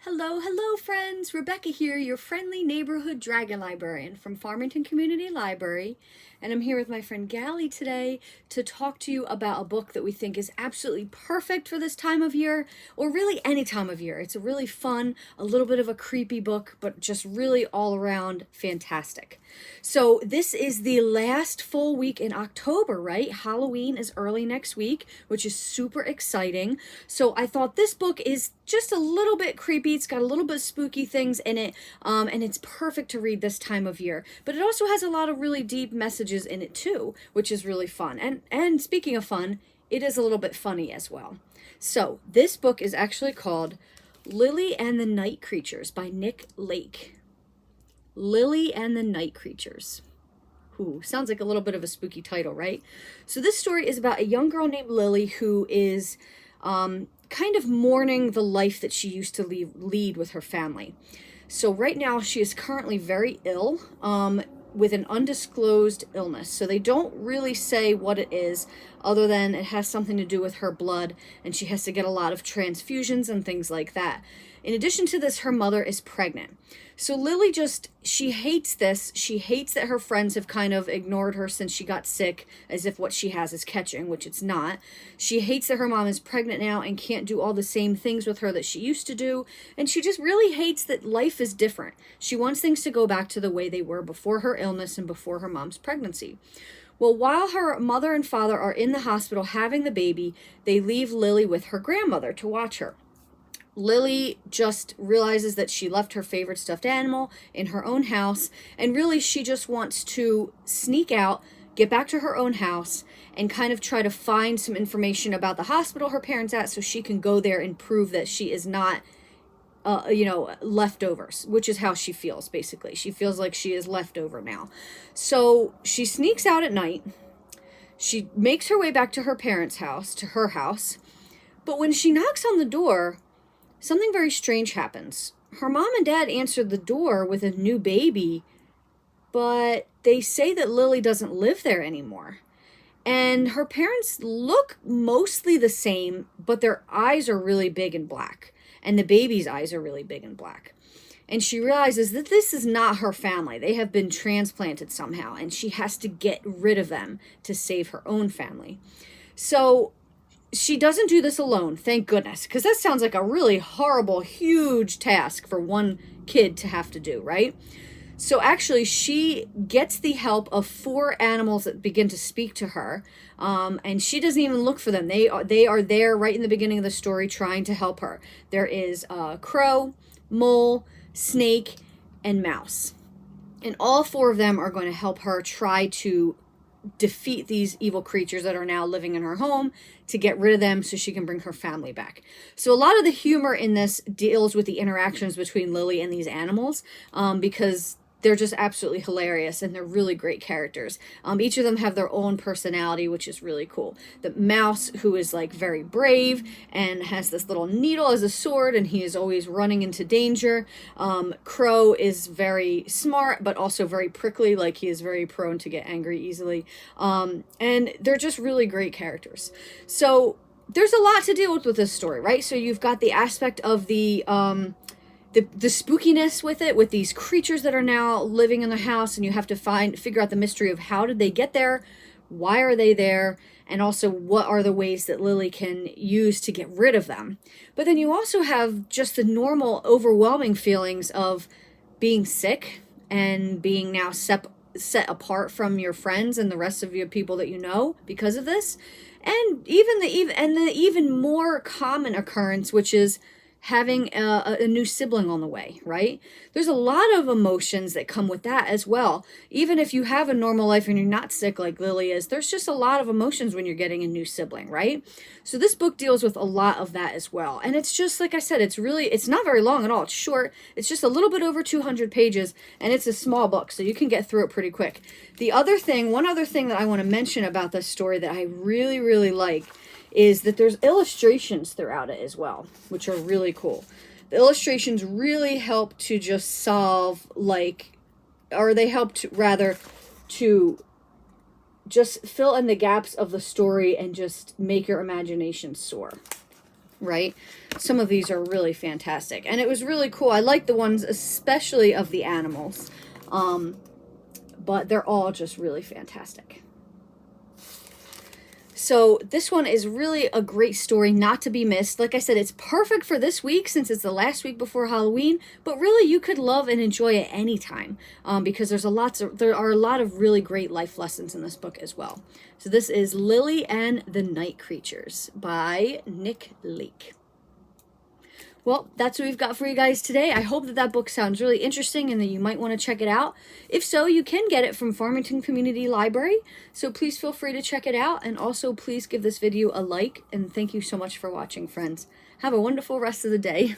Hello, hello friends! Rebecca here, your friendly neighborhood dragon librarian from Farmington Community Library, and I'm here with my friend Gallie today to talk to you about a book that we think is absolutely perfect for this time of year, or really any time of year. It's a really fun, a little bit of a creepy book, but just really all around fantastic. So this is the last full week in October, right? Halloween is early next week, which is super exciting. So I thought this book is just a little bit creepy. It's got a little bit of spooky things in it, and it's perfect to read this time of year. But it also has a lot of really deep messages in it too, which is really fun. And speaking of fun, it is a little bit funny as well. So this book is actually called Lily and the Night Creatures by Nick Lake. Lily and the Night Creatures. Ooh, sounds like a little bit of a spooky title, right? So this story is about a young girl named Lily who is kind of mourning the life that she used to lead with her family. So right now she is currently very ill with an undisclosed illness. So they don't really say what it is other than it has something to do with her blood and she has to get a lot of transfusions and things like that. In addition to this, her mother is pregnant. So Lily she hates this. She hates that her friends have kind of ignored her since she got sick, as if what she has is catching, which it's not. She hates that her mom is pregnant now and can't do all the same things with her that she used to do. And she just really hates that life is different. She wants things to go back to the way they were before her illness and before her mom's pregnancy. Well, while her mother and father are in the hospital having the baby, they leave Lily with her grandmother to watch her. Lily just realizes that she left her favorite stuffed animal in her own house, and really she just wants to sneak out, get back to her own house, and kind of try to find some information about the hospital her parents at so she can go there and prove that she is not leftovers, which is how she feels, basically. She feels like she is leftover now. So she sneaks out at night. She makes her way back to her parents' house, to her house. But when she knocks on the door, something very strange happens. Her mom and dad answered the door with a new baby, but they say that Lily doesn't live there anymore. And her parents look mostly the same, but their eyes are really big and black. And the baby's eyes are really big and black. And she realizes that this is not her family. They have been transplanted somehow, and she has to get rid of them to save her own family. So she doesn't do this alone, thank goodness, because that sounds like a really horrible, huge task for one kid to have to do, right? So actually, she gets the help of 4 animals that begin to speak to her, and she doesn't even look for them. They are there right in the beginning of the story trying to help her. There is crow, mole, snake, and mouse. And all 4 of them are going to help her try to defeat these evil creatures that are now living in her home, to get rid of them so she can bring her family back. So a lot of the humor in this deals with the interactions between Lily and these animals, because they're just absolutely hilarious and they're really great characters. Each of them have their own personality, which is really cool. The mouse, who is like very brave and has this little needle as a sword, and he is always running into danger. Crow is very smart, but also very prickly, like he is very prone to get angry easily. And they're just really great characters. So there's a lot to deal with this story, right? So you've got the aspect of the spookiness with it, with these creatures that are now living in the house, and you have to figure out the mystery of how did they get there, why are they there, and also what are the ways that Lily can use to get rid of them. But then you also have just the normal overwhelming feelings of being sick and being now set apart from your friends and the rest of your people that you know because of this, and even the even more common occurrence, which is having a new sibling on the way, right? There's a lot of emotions that come with that as well. Even if you have a normal life and you're not sick like Lily is, there's just a lot of emotions when you're getting a new sibling, right? So this book deals with a lot of that as well. And it's just, like I said, it's not very long at all. It's short. It's just a little bit over 200 pages, and it's a small book, so you can get through it pretty quick. One other thing that I want to mention about this story that I really, really like is that there's illustrations throughout it as well, which are really cool. The illustrations really help to just to just fill in the gaps of the story and just make your imagination soar. right? Some of these are really fantastic. And it was really cool. I like the ones especially of the animals. But they're all just really fantastic. So this one is really a great story, not to be missed. Like I said, it's perfect for this week since it's the last week before Halloween, but really you could love and enjoy it anytime, because there are a lot of really great life lessons in this book as well. So this is Lily and the Night Creatures by Nick Lake. Well, that's what we've got for you guys today. I hope that book sounds really interesting and that you might want to check it out. If so, you can get it from Farmington Community Library. So please feel free to check it out. And also please give this video a like. And thank you so much for watching, friends. Have a wonderful rest of the day.